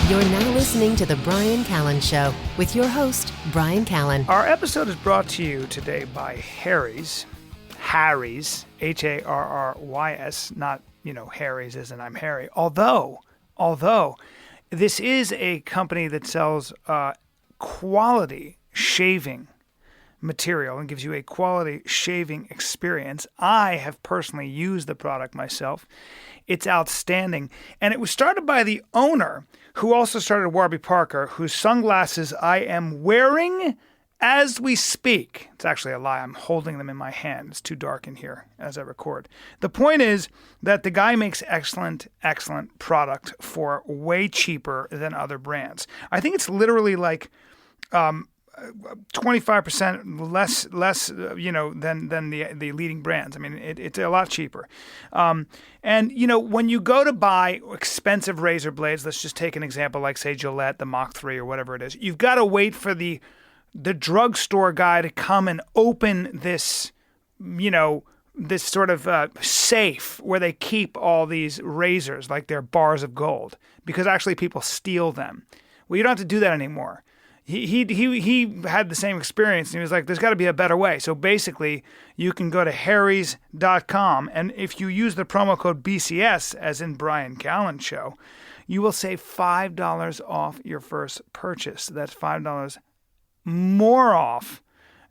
You're now listening to The Bryan Callen Show with your host, Bryan Callen. Our episode is brought to you today by Harry's, Harrys, not, Harry's as in I'm Harry. Although this is a company that sells quality shaving material and gives you a quality shaving experience. I have personally used the product myself. It's outstanding. And it was started by the owner, who also started Warby Parker, whose sunglasses I am wearing as we speak. It's actually a lie. I'm holding them in my hand. It's too dark in here as I record. The point is that the guy makes excellent product for way cheaper than other brands. I think it's literally like 25% less, than the leading brands. I mean, it's a lot cheaper. And when you go to buy expensive razor blades, let's just take an example like, say, Gillette, the Mach 3 or whatever it is. You've got to wait for the drugstore guy to come and open this, this sort of safe where they keep all these razors like they're bars of gold, because actually people steal them. Well, you don't have to do that anymore. He had the same experience, and he was like, there's got to be a better way. So basically, you can go to harrys.com, and if you use the promo code BCS, as in Bryan Callen Show, you will save $5 off your first purchase. That's $5 more off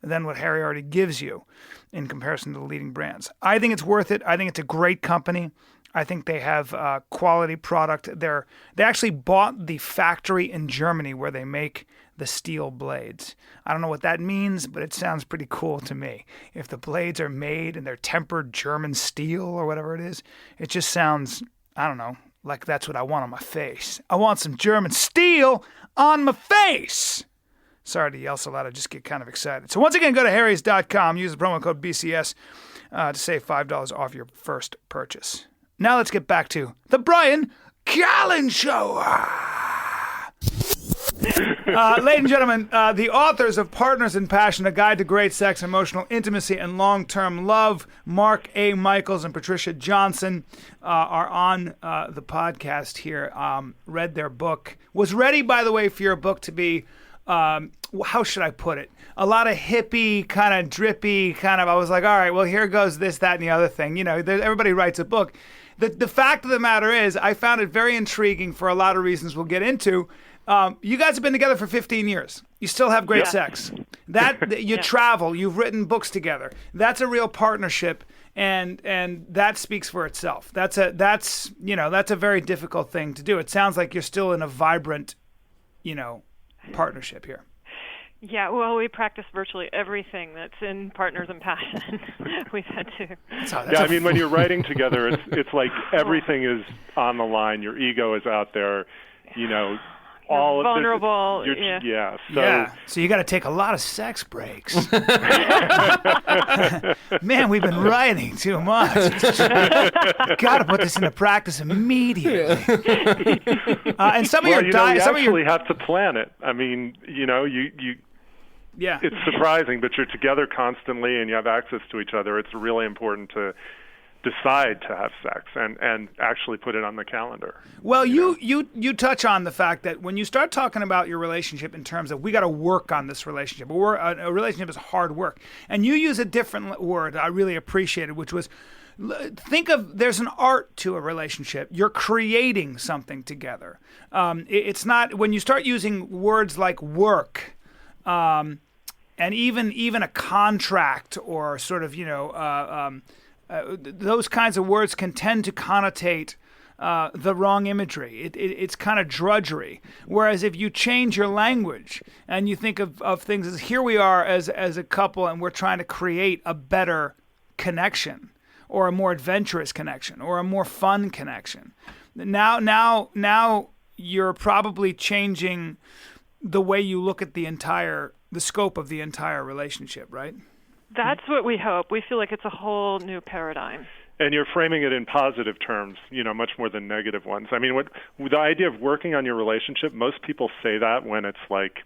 than what Harry already gives you in comparison to the leading brands. I think it's worth it. I think it's a great company. I think they have quality product. They actually bought the factory in Germany where they make the steel blades. I don't know what that means, but it sounds pretty cool to me. If the blades are made and they're tempered German steel or whatever it is, it just sounds, I don't know, like that's what I want on my face. I want some German steel on my face. Sorry to yell so loud, I just get kind of excited. So once again, go to harrys.com, use the promo code BCS to save $5 off your first purchase. Now let's get back to the Bryan Callen Show. Ladies and gentlemen, the authors of Partners in Passion, A Guide to Great Sex, Emotional Intimacy, and Long-Term Love, Mark A. Michaels and Patricia Johnson, are on the podcast here. Read their book. Was ready, by the way, for your book to be, how should I put it? A lot of hippie, kind of drippy, I was like, all right, well, here goes this, that, and the other thing. Everybody writes a book. The fact of the matter is, I found it very intriguing for a lot of reasons we'll get into. You guys have been together for 15 years. You still have great sex. You travel. You've written books together. That's a real partnership, and that speaks for itself. That's a very difficult thing to do. It sounds like you're still in a vibrant, partnership here. Yeah, well, we practice virtually everything that's in Partners in Passion. We've had to. When you're writing together, it's like everything is on the line. Your ego is out there, all vulnerable. So you got to take a lot of sex breaks. Man, we've been writing too much. Got to put this into practice immediately. And some of you actually have to plan it. I mean, it's surprising, but you're together constantly and you have access to each other. It's really important to decide to have sex and actually put it on the calendar. Well, you touch on the fact that when you start talking about your relationship in terms of we got to work on this relationship, a relationship is hard work, and you use a different word I really appreciated, which was there's an art to a relationship. You're creating something together. It's not when you start using words like work, and even a contract or sort of those kinds of words can tend to connotate the wrong imagery. It's kind of drudgery. Whereas if you change your language and you think of things as here we are as a couple and we're trying to create a better connection or a more adventurous connection or a more fun connection. Now you're probably changing the way you look at the scope of the entire relationship, right? That's what we hope. We feel like it's a whole new paradigm. And you're framing it in positive terms, much more than negative ones. I mean, the idea of working on your relationship, most people say that when it's like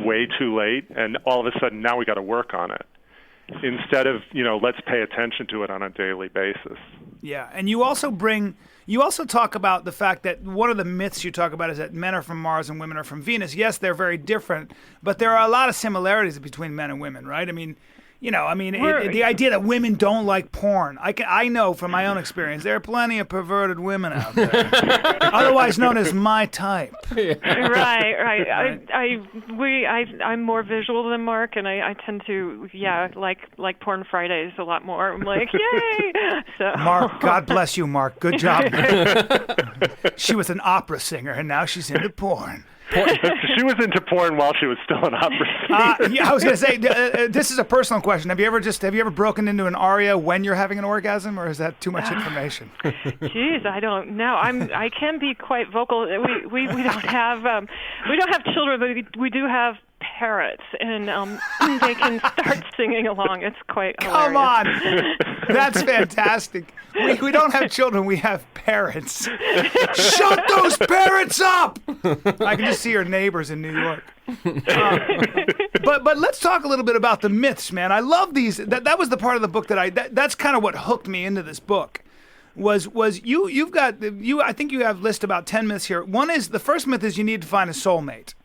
way too late and all of a sudden now we got to work on it. instead of, let's pay attention to it on a daily basis. Yeah, and you also talk about the fact that one of the myths you talk about is that men are from Mars and women are from Venus. Yes, they're very different, but there are a lot of similarities between men and women, right? I mean, the idea that women don't like porn. I know from my own experience, there are plenty of perverted women out there, otherwise known as my type. Right. I'm more visual than Mark, and I tend to, like Porn Fridays a lot more. I'm like, yay! So. Mark, God bless you, Mark. Good job. She was an opera singer, and now she's into porn. She was into porn while she was still an opera singer. I was going to say, this is a personal question. Have you ever broken into an aria when you're having an orgasm, or is that too much information? Jeez, I don't know. I can be quite vocal. We don't have children, but we do have parrots, and they can start singing along. It's quite hilarious. Come on, that's fantastic. We don't have children. We have parrots. Shut those parrots up! I can just see our neighbors in New York. But let's talk a little bit about the myths, man. I love these. That was the part of the book that's kind of what hooked me into this book. Was you've got I think you have list about 10 myths here. One is, the first myth is you need to find a soulmate.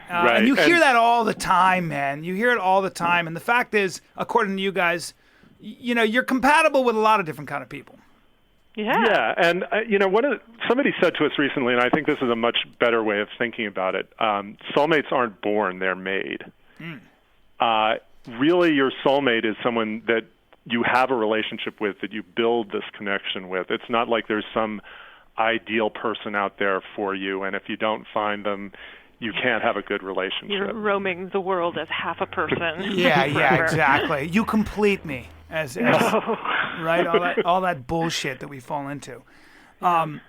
Right. And you hear that all the time, man. You hear it all the time. And the fact is, according to you guys, you're compatible with a lot of different kind of people. Yeah. Yeah, and somebody said to us recently, and I think this is a much better way of thinking about it. Soulmates aren't born; they're made. Really, your soulmate is someone that you have a relationship with, that you build this connection with. It's not like there's some ideal person out there for you, and if you don't find them, you can't have a good relationship. You're roaming the world as half a person. Yeah, exactly. You complete me as right, all that bullshit that we fall into. That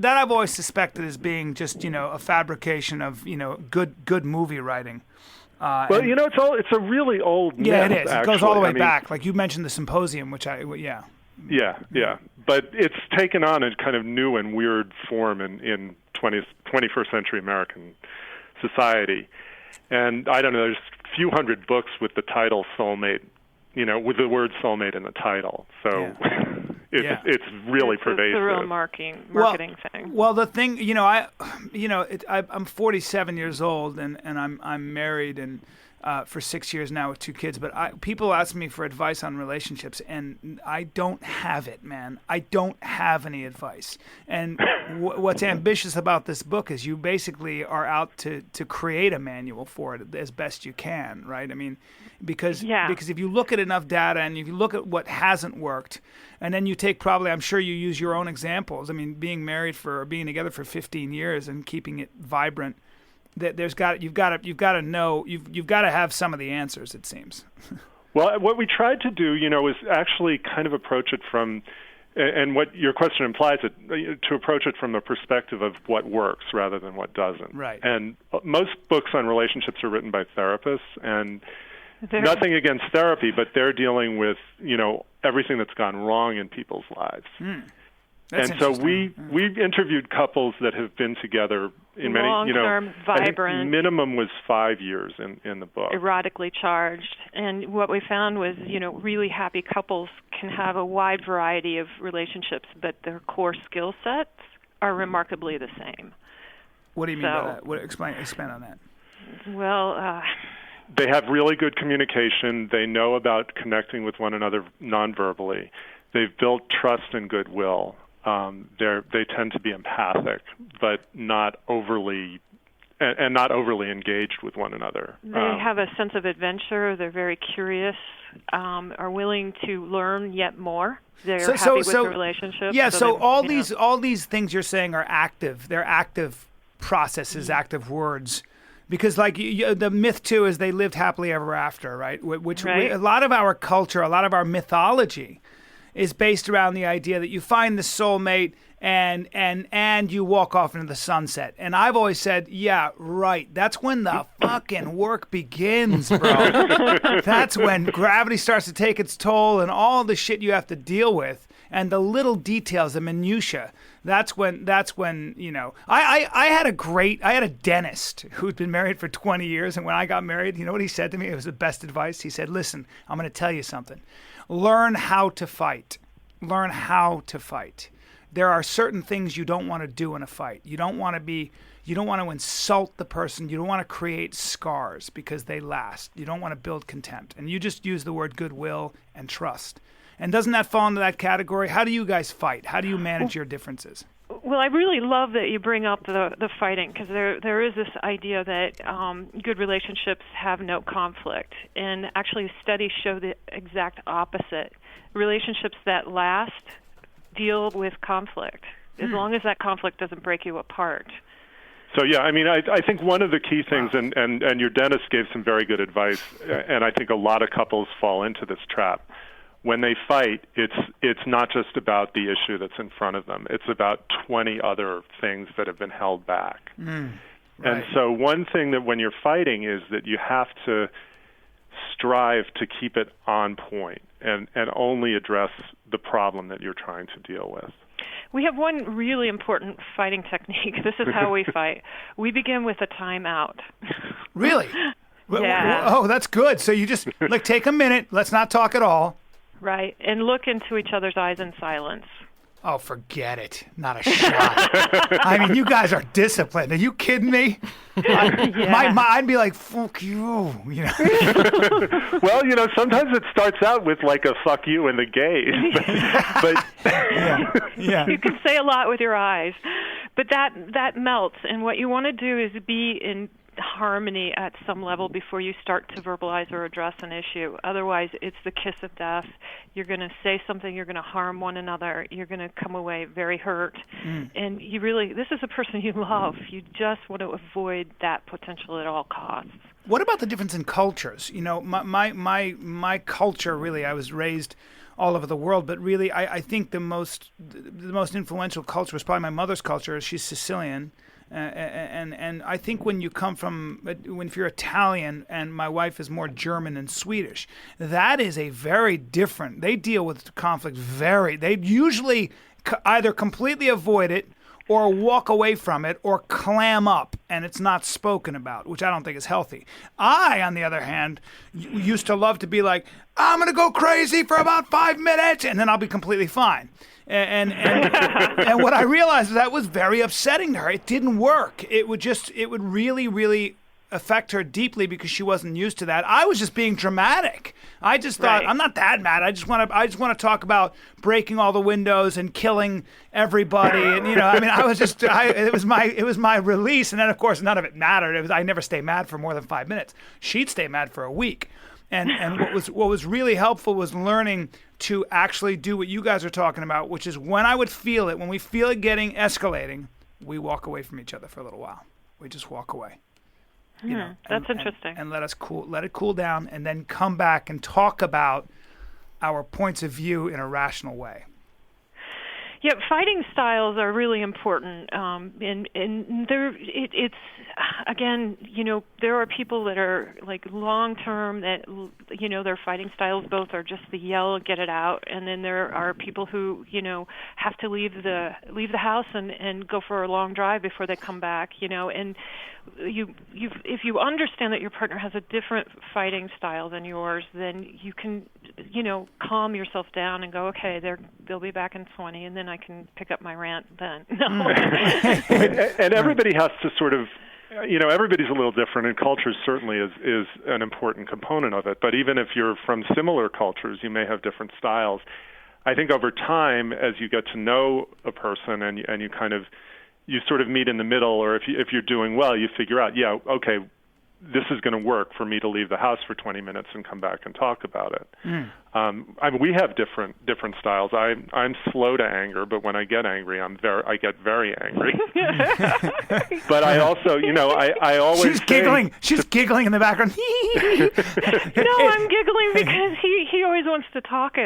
I've always suspected as being just a fabrication of good movie writing. It's a really old myth. Yeah, it is. It actually. goes all the way back. Like you mentioned the Symposium, which Yeah, but it's taken on a kind of new and weird form in 21st century American society. And I don't know, there's a few hundred books with the title soulmate, with the word soulmate in the title. So it's really pervasive. It's a real marketing thing. Well, the thing, I'm 47 years old and I'm married and for 6 years now with 2 kids. But people ask me for advice on relationships, and I don't have it, man. I don't have any advice. And what's ambitious about this book is you basically are out to create a manual for it as best you can, right? I mean, because if you look at enough data and if you look at what hasn't worked, and then you take I'm sure you use your own examples. I mean, being together for 15 years and keeping it vibrant. You've got to know, you've got to have some of the answers, it seems. Well, what we tried to do, is actually kind of approach it from, and what your question implies, to approach it from the perspective of what works rather than what doesn't. Right. And most books on relationships are written by therapists, and nothing against therapy, but they're dealing with, everything that's gone wrong in people's lives. That's and so we've interviewed couples that have been together in many, long-term, vibrant. I think minimum was 5 years in the book. Erotically charged. And what we found was, really happy couples can have a wide variety of relationships, but their core skill sets are remarkably the same. What do you mean by that? Expand on that. Well, they have really good communication. They know about connecting with one another non-verbally. They've built trust and goodwill. They tend to be empathic, but not overly engaged with one another. They have a sense of adventure. They're very curious, are willing to learn yet more. They're happy with the relationship. Yeah. So all these things you're saying are active. They're active processes, active words. Because the myth too is they lived happily ever after, right? A lot of our culture, a lot of our mythology is based around the idea that you find the soulmate and you walk off into the sunset. And I've always said, yeah, right. That's when the fucking work begins, bro. That's when gravity starts to take its toll and all the shit you have to deal with. and the little details, the minutia. That's when I had a dentist who'd been married for 20 years, and when I got married, you know what he said to me? It was the best advice. He said, "Listen, I'm going to tell you something. Learn how to fight. Learn how to fight. There are certain things you don't want to do in a fight. You don't want to insult the person. You don't want to create scars because they last. You don't want to build contempt. And you just use the word goodwill and trust. And doesn't that fall into that category? How do you guys fight? How do you manage your differences? Well, I really love that you bring up the fighting, because there is this idea that good relationships have no conflict. And actually studies show the exact opposite. Relationships that last deal with conflict, as long as that conflict doesn't break you apart. So, yeah, I mean, I think one of the key things, and your dentist gave some very good advice, and I think a lot of couples fall into this trap. When they fight, it's not just about the issue that's in front of them. It's about 20 other things that have been held back. Right. And so one thing that when you're fighting is that you have to strive to keep it on point and only address the problem that you're trying to deal with. We have one really important fighting technique. This is how we fight. We begin with a timeout. Really? Yeah. Oh, that's good. So you just take a minute. Let's not talk at all. Right, and look into each other's eyes in silence. Oh, forget it. Not a shot. I mean, you guys are disciplined. Are you kidding me? I'd be like, fuck you. Well, sometimes it starts out with like a fuck you in the gaze. But yeah. You can say a lot with your eyes. But that melts. And what you want to do is be in harmony at some level before you start to verbalize or address an issue. Otherwise, it's the kiss of death. You're going to say something, you're going to harm one another, you're going to come away very hurt. And this is a person you love. You just want to avoid that potential at all costs. What about the difference in cultures? My culture, really, I was raised all over the world, but really I think the most influential culture was probably my mother's culture. She's Sicilian. And I think when you come from, if you're Italian and my wife is more German and Swedish, that is a very different, they deal with conflict they usually either completely avoid it or walk away from it or clam up and it's not spoken about, which I don't think is healthy. I, on the other hand, used to love to be like, I'm going to go crazy for about 5 minutes and then I'll be completely fine. And what I realized is that was very upsetting to her. It didn't work. It would really, really affect her deeply because she wasn't used to that. I was just being dramatic. I just thought, I'm not that mad. I just want to talk about breaking all the windows and killing everybody. And it was my release. And then of course none of it mattered. I never stay mad for more than 5 minutes. She'd stay mad for a week. And what was really helpful was learning to actually do what you guys are talking about, which is when we feel it escalating, we walk away from each other for a little while. We just walk away. That's interesting. And let it cool down, and then come back and talk about our points of view in a rational way. Yeah, fighting styles are really important, and it's again, there are people that are like long term that their fighting styles both are just the yell, get it out, and then there are people who have to leave the house and go for a long drive before they come back, and if you understand that your partner has a different fighting style than yours, then you can calm yourself down and go, okay, they'll be back in 20, and then I can pick up my rant then. No. And everybody has to sort of, everybody's a little different, and culture certainly is an important component of it. But even if you're from similar cultures, you may have different styles. I think over time, as you get to know a person and you sort of meet in the middle, or if you're doing well, you figure out, okay, this is going to work for me to leave the house for 20 minutes and come back and talk about it. We have different styles. I'm slow to anger, but when I get angry, I get very angry. But I also, I always She's giggling. She's giggling in the background. No, I'm giggling because he always wants to talk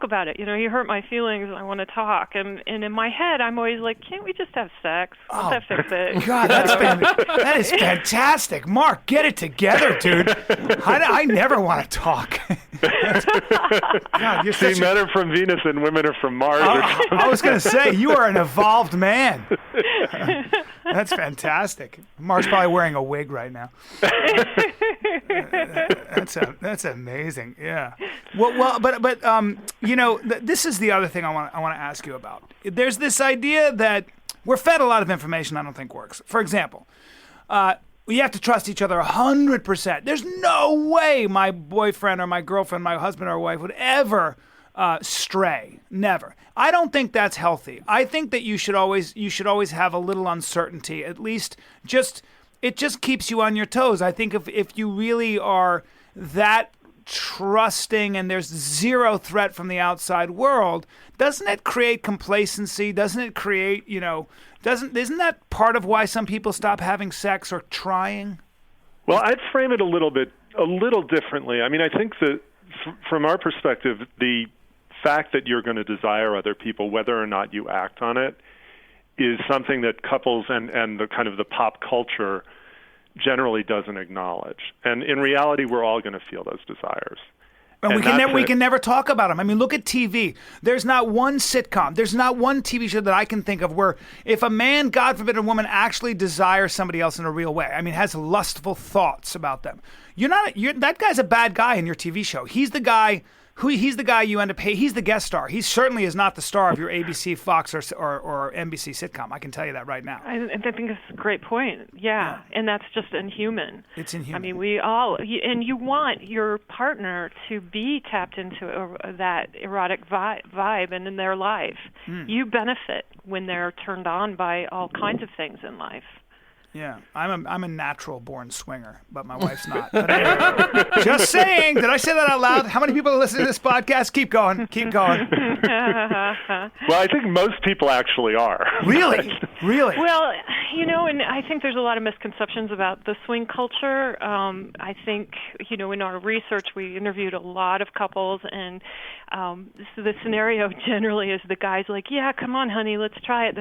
about it. You hurt my feelings, and I want to talk. And in my head, I'm always like, can't we just have sex? Let's fix it. God, that is fantastic. Mark, get it together, dude. I never want to talk. God, you're See, such men are from Venus and women are from Mars. I was going to say, you are an evolved man. That's fantastic. Mark's probably wearing a wig right now. That's amazing. Yeah. Well, but this is the other thing I want to ask you about. There's this idea that we're fed a lot of information I don't think works. For example, you have to trust each other 100%. There's no way my boyfriend or my girlfriend, my husband or wife would ever stray. Never. I don't think that's healthy. I think that you should always have a little uncertainty. At least it just keeps you on your toes. I think if you really are that trusting and there's zero threat from the outside world, doesn't it create complacency? Doesn't it create, isn't that part of why some people stop having sex or trying? Well, I'd frame it a little differently. I mean, I think that from our perspective, the fact that you're going to desire other people, whether or not you act on it, is something that couples and the kind of the pop culture generally doesn't acknowledge. And in reality, we're all going to feel those desires. And we can never talk about them. I mean, look at TV. There's not one sitcom. There's not one TV show that I can think of where if a man, God forbid, a woman actually desires somebody else in a real way, I mean, has lustful thoughts about them. That guy's a bad guy in your TV show. He's the guy you end up paying. He's the guest star. He certainly is not the star of your ABC, Fox, or NBC sitcom. I can tell you that right now. I think it's a great point. Yeah, and that's just inhuman. It's inhuman. I mean, and you want your partner to be tapped into that erotic vibe and in their life. You benefit when they're turned on by all kinds of things in life. Yeah, I'm a natural born swinger, but my wife's not. But anyway, just saying. Did I say that out loud? How many people are listening to this podcast? Keep going. Well, I think most people actually are. Really? Well, and I think there's a lot of misconceptions about the swing culture. I think, in our research, we interviewed a lot of couples, and so the scenario generally is the guy's like, yeah, come on, honey, let's try it.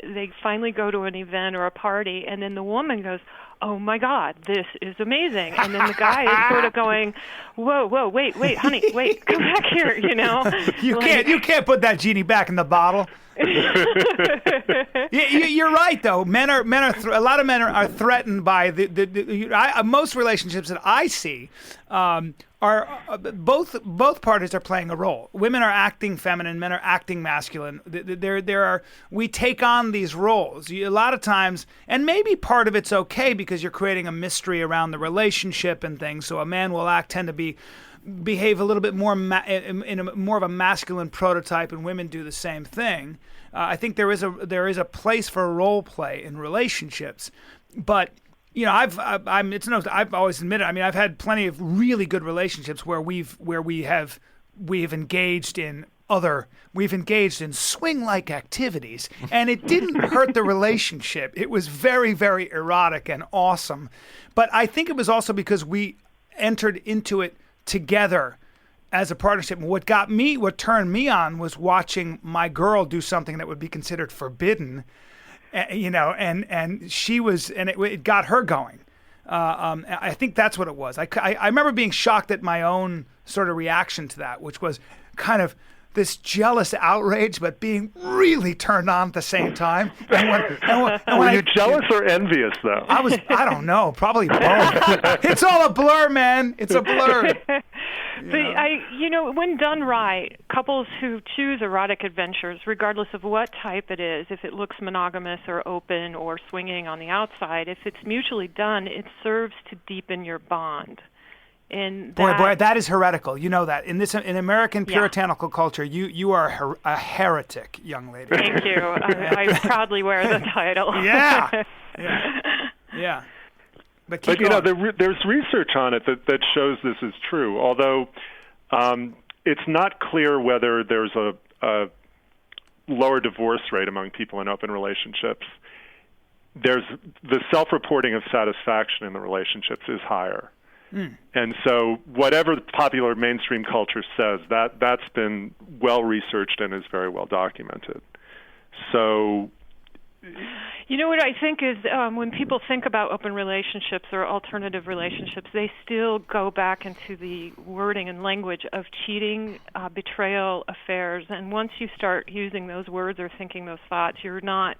They finally go to an event or a party, and then the woman goes, oh my God, this is amazing. And then the guy is sort of going, whoa, wait, honey, wait, come back here, You can't put that genie back in the bottle. You're right, though. A lot of men are threatened by most relationships that I see are both parties are playing a role. Women are acting feminine, men are acting masculine. We take on these roles a lot of times, and maybe part of it's okay because you're creating a mystery around the relationship and things. So a man will tend to behave a little bit more in more of a masculine prototype, and women do the same thing. I think there is a place for role play in relationships, but I've always admitted. I mean, I've had plenty of really good relationships where we've engaged in swing-like activities, and it didn't hurt the relationship. It was very, very erotic and awesome, but I think it was also because we entered into it together as a partnership. And what turned me on was watching my girl do something that would be considered forbidden, and she was, and it got her going. I think that's what it was. I remember being shocked at my own sort of reaction to that, which was kind of this jealous outrage, but being really turned on at the same time. Were you jealous or envious, though? I don't know, probably both. It's all a blur, man. It's a blur. When done right, couples who choose erotic adventures, regardless of what type it is, if it looks monogamous or open or swinging on the outside, if it's mutually done, it serves to deepen your bond. Boy, that is heretical. You know that. In American puritanical culture, you are a heretic, young lady. Thank you. I proudly wear the title. Yeah. But there's research on it that shows this is true, although it's not clear whether there's a lower divorce rate among people in open relationships. There's the self-reporting of satisfaction in the relationships is higher. And so whatever the popular mainstream culture says, that's been well researched and is very well documented. So You know what I think is when people think about open relationships or alternative relationships, they still go back into the wording and language of cheating, betrayal, affairs, and once you start using those words or thinking those thoughts, you're not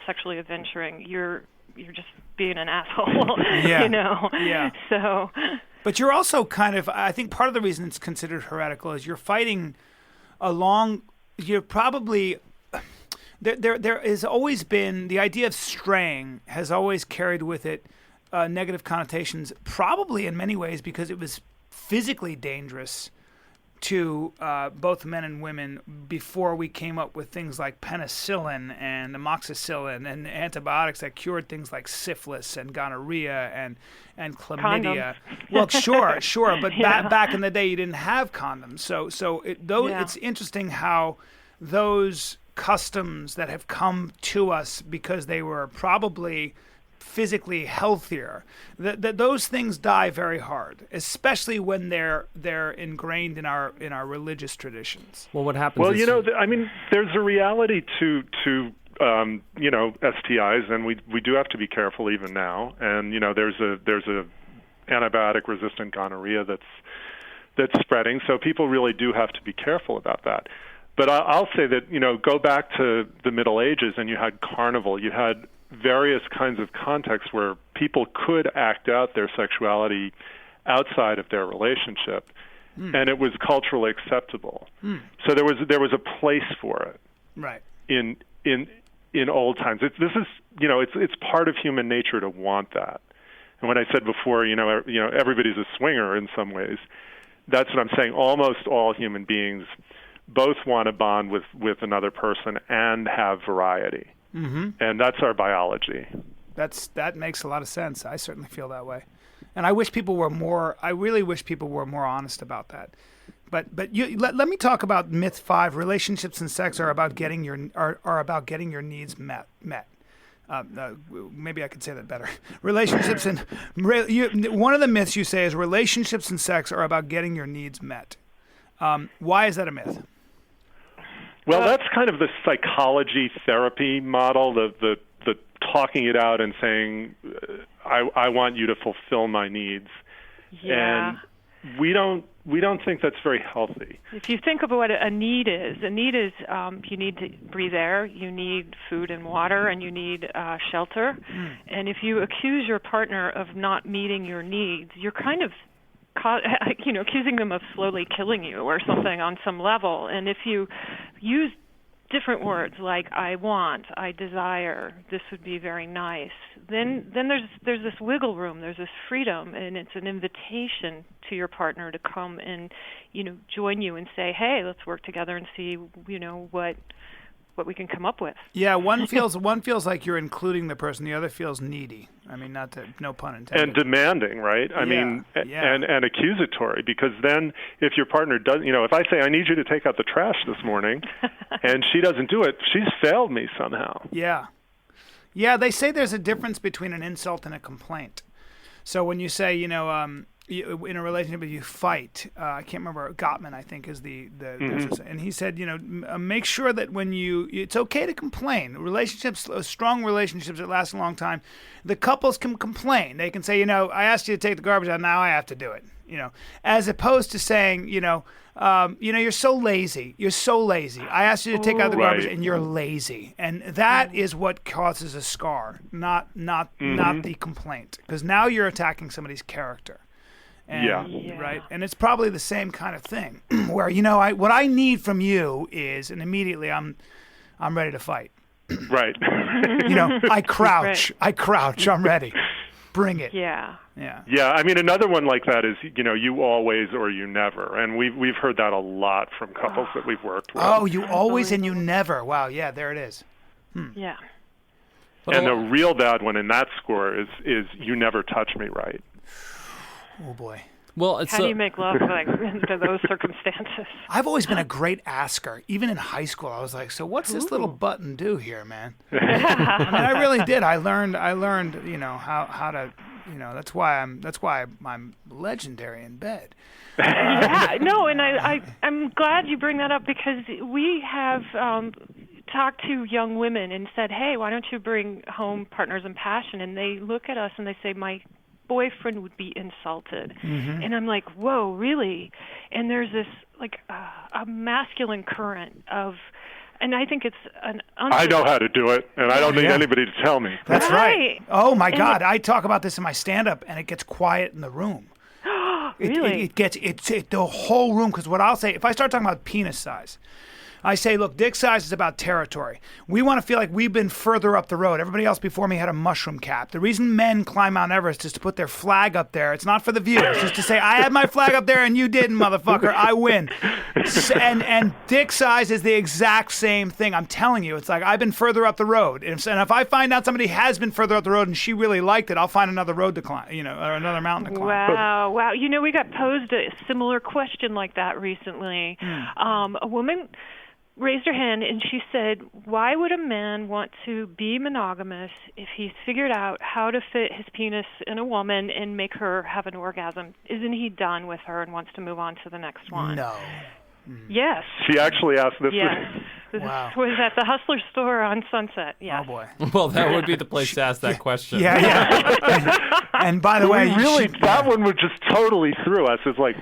sexually adventuring. You're just being an asshole. Yeah. You know. Yeah. So. But you're also kind of, I think part of the reason it's considered heretical is you're fighting along. You're probably. There has always been, the idea of straying has always carried with it negative connotations, probably in many ways because it was physically dangerous to both men and women before we came up with things like penicillin and amoxicillin and antibiotics that cured things like syphilis and gonorrhea and chlamydia. Condoms. Well, sure, but back in the day you didn't have condoms. It's interesting how those customs that have come to us because they were probably physically healthier, that those things die very hard, especially when they're ingrained in our religious traditions. Well, what happens? Well, there's a reality to STIs, and we do have to be careful even now. And there's a antibiotic resistant gonorrhea that's spreading, so people really do have to be careful about that. But I'll say that, go back to the Middle Ages and you had carnival, you had various kinds of contexts where people could act out their sexuality outside of their relationship, and it was culturally acceptable. So there was a place for it. Right. In old times. It's part of human nature to want that. And when I said before, everybody's a swinger in some ways, that's what I'm saying. Almost all human beings both want to bond with another person and have variety. Mm-hmm. And that's our biology. That makes a lot of sense. I certainly feel that way. And I really wish people were more honest about that. But let me talk about myth 5. Relationships and sex are about getting your needs met. Maybe I could say that better. Relationships and one of the myths you say is relationships and sex are about getting your needs met. Why is that a myth? Well, that's kind of the psychology therapy model, the talking it out and saying, I want you to fulfill my needs. Yeah. And we don't think that's very healthy. If you think of what a need is you need to breathe air, you need food and water, and you need shelter. And if you accuse your partner of not meeting your needs, you're kind of accusing them of slowly killing you or something on some level. And if you use different words like I want, I desire, this would be very nice, then there's this wiggle room, there's this freedom, and it's an invitation to your partner to come and join you and say, hey, let's work together and see what we can come up with. Yeah, one feels like you're including the person, the other feels needy. I mean, no pun intended. And demanding, right? And accusatory, because then if your partner does, if I say I need you to take out the trash this morning, and she doesn't do it, she's failed me somehow. Yeah. Yeah, they say there's a difference between an insult and a complaint. So when you say, in a relationship you fight, I can't remember, Gottman I think is the and he said, make sure that when it's okay to complain. Relationships, strong relationships that last a long time, the couples can complain. They can say, I asked you to take the garbage out, now I have to do it. As opposed to saying, you're so lazy. You're so lazy. I asked you to take out the garbage, and you're lazy. And that is what causes a scar, not the complaint, because now you're attacking somebody's character. And, right. And it's probably the same kind of thing, where what I need from you is, and immediately I'm ready to fight. Right. I crouch. Right. I crouch. I'm ready. Bring it. Yeah. Yeah. Yeah. I mean, another one like that is, you always or you never, and we've heard that a lot from couples that we've worked with. Oh, you always and you never. Wow. Yeah. There it is. Yeah. And the real bad one in that score is you never touch me right. Oh boy. Well, how do you make love under those circumstances? I've always been a great asker. Even in high school, I was like, "So what's this little button do here, man?" I mean, I really did. I learned, how to, That's why I'm legendary in bed. Yeah, no, and I'm glad you bring that up because we have talk to young women and said, hey, why don't you bring home Partners in Passion? And they look at us and they say, my boyfriend would be insulted. And I'm like, whoa, really? And there's this like a masculine current of, and I think it's an I know how to do it, and I don't need anybody to tell me. That's right. Oh my And God, I talk about this in my stand-up, and it gets quiet in the room. Really? It gets the whole room, because what I'll say, if I start talking about penis size, I say, look, dick size is about territory. We want to feel like we've been further up the road. Everybody else before me had a mushroom cap. The reason men climb Mount Everest is to put their flag up there. It's not for the view. It's just to say, I had my flag up there and you didn't, motherfucker. I win. And dick size is the exact same thing. I'm telling you. It's like, I've been further up the road. And if I find out somebody has been further up the road and she really liked it, I'll find another road to climb, or another mountain to climb. Wow. We got posed a similar question like that recently. A woman raised her hand and she said, why would a man want to be monogamous if he's figured out how to fit his penis in a woman and make her have an orgasm? Isn't he done with her and wants to move on to the next one? No. Yes. She actually asked this. Yes. This was at the Hustler store on Sunset. Yes. Oh, boy. Well, that would be the place to ask that question. Yeah. and by the way, that one would just totally threw us. It's like,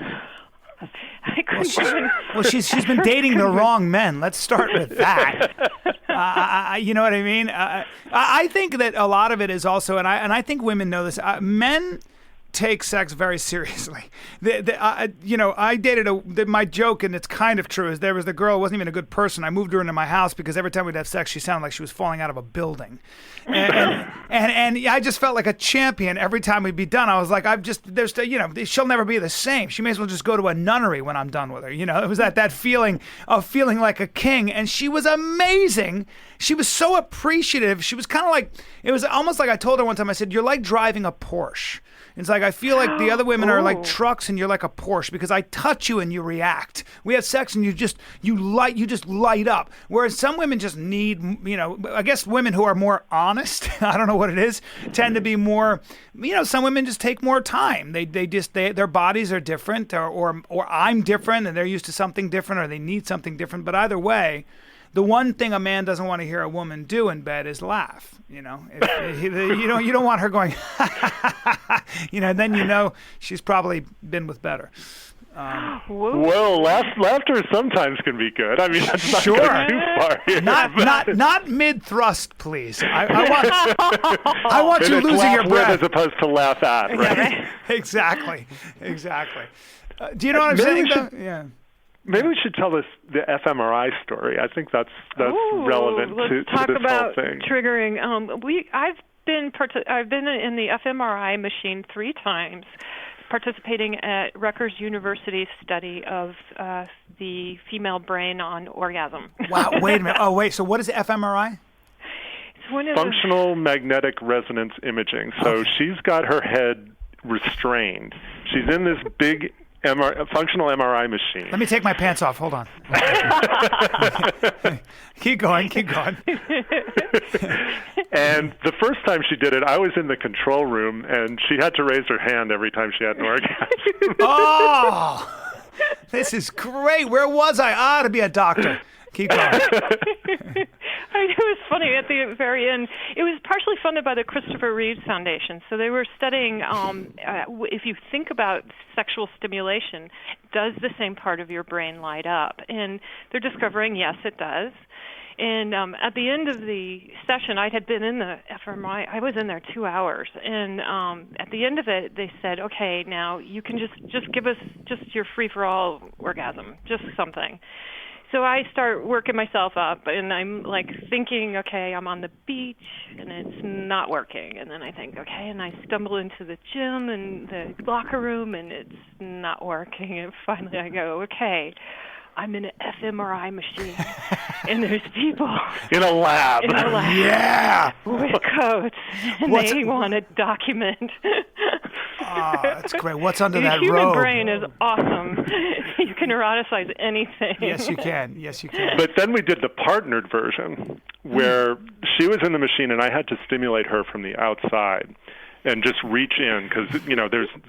I couldn't even. well, she's been dating the wrong men. Let's start with that. You know what I mean? I think that a lot of it is also, and I think women know this. Men take sex very seriously. I dated my joke, and it's kind of true, is there was the girl who wasn't even a good person. I moved her into my house because every time we'd have sex, she sounded like she was falling out of a building. And I just felt like a champion every time we'd be done. I was like, she'll never be the same. She may as well just go to a nunnery when I'm done with her. It was that feeling of feeling like a king. And she was amazing. She was so appreciative. She was kind of like, it was almost like I told her one time, I said, you're like driving a Porsche. It's like, I feel like the other women are like trucks and you're like a Porsche because I touch you and you react. We have sex and you just light up. Whereas some women just need, I guess women who are more honest, I don't know what it is, tend to be more, some women just take more time. Their bodies are different or I'm different and they're used to something different or they need something different. But either way, the one thing a man doesn't want to hear a woman do in bed is laugh. You don't want her going, then she's probably been with better. Well, laughter sometimes can be good. I mean, that's not going too far here. Not mid thrust, please. I want you losing your breath as opposed to laugh at. Right? Yeah, exactly. Do you know what I'm saying? Yeah. Maybe we should tell the fMRI story. I think that's relevant to talk this about whole thing. Triggering. I've been in the fMRI machine 3 times, participating at Rutgers University's study of the female brain on orgasm. Wow! Wait a minute. Oh, wait. So what is fMRI? It's functional magnetic resonance imaging. So she's got her head restrained. She's in this big functional MRI machine. Let me take my pants off. Hold on. Keep going. And the first time she did it, I was in the control room, and she had to raise her hand every time she had an orgasm. Oh, this is great. Where was I? I ought to be a doctor. Keep going. It was funny at the very end. It was partially funded by the Christopher Reeve Foundation. So they were studying if you think about sexual stimulation, does the same part of your brain light up? And they're discovering, yes, it does. And at the end of the session, I had been in the fMRI. I was in there 2 hours. And at the end of it, they said, okay, now you can just give us just your free-for-all orgasm, just something. So I start working myself up, and I'm like thinking, okay, I'm on the beach, and it's not working. And then I think, okay, and I stumble into the gym and the locker room, and it's not working. And finally I go, okay, I'm in an fMRI machine, and there's people in a lab. Yeah, with coats, and they want to document. Oh, that's great. What's under that robe? The human brain is awesome. You can eroticize anything. Yes, you can. But then we did the partnered version, where she was in the machine, and I had to stimulate her from the outside. and just reach in, because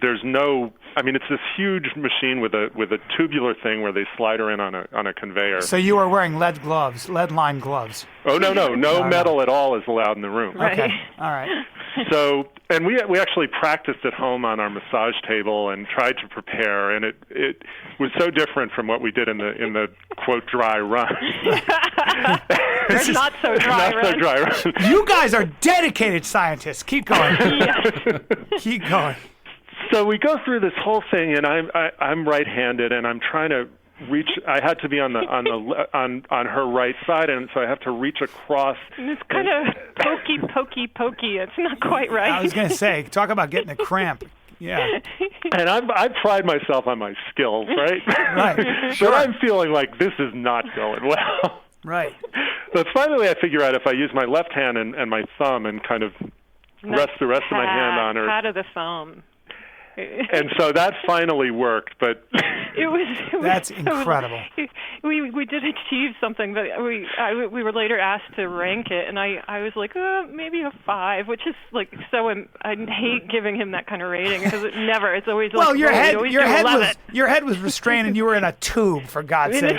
there's no. I mean, it's this huge machine with a tubular thing where they slide her in on a conveyor. So you are wearing lead-lined gloves. Oh no metal at all is allowed in the room. Right. Okay, all right. So, and we actually practiced at home on our massage table and tried to prepare, and it was so different from what we did in the quote dry run. Not so dry Not run. so dry run. You guys are dedicated scientists. Keep going. Keep going. So we go through this whole thing, and I'm right-handed, and I'm trying to reach. I had to be on her right side, and so I have to reach across. And it's kind of pokey. It's not quite right. I was going to say, talk about getting a cramp. Yeah. And I pride myself on my skills, right? Right. Sure. But I'm feeling like this is not going well. Right. So finally I figure out if I use my left hand and my thumb and kind of rest the rest of my hand on her. Pat of the thumb. And so that finally worked, but it was That's incredible. We did achieve something, but we were later asked to rank it, and I was like, maybe a 5, which is like so. I hate giving him that kind of rating because it's always like, Your head was it. restrained, and you were in a tube, for God's sake.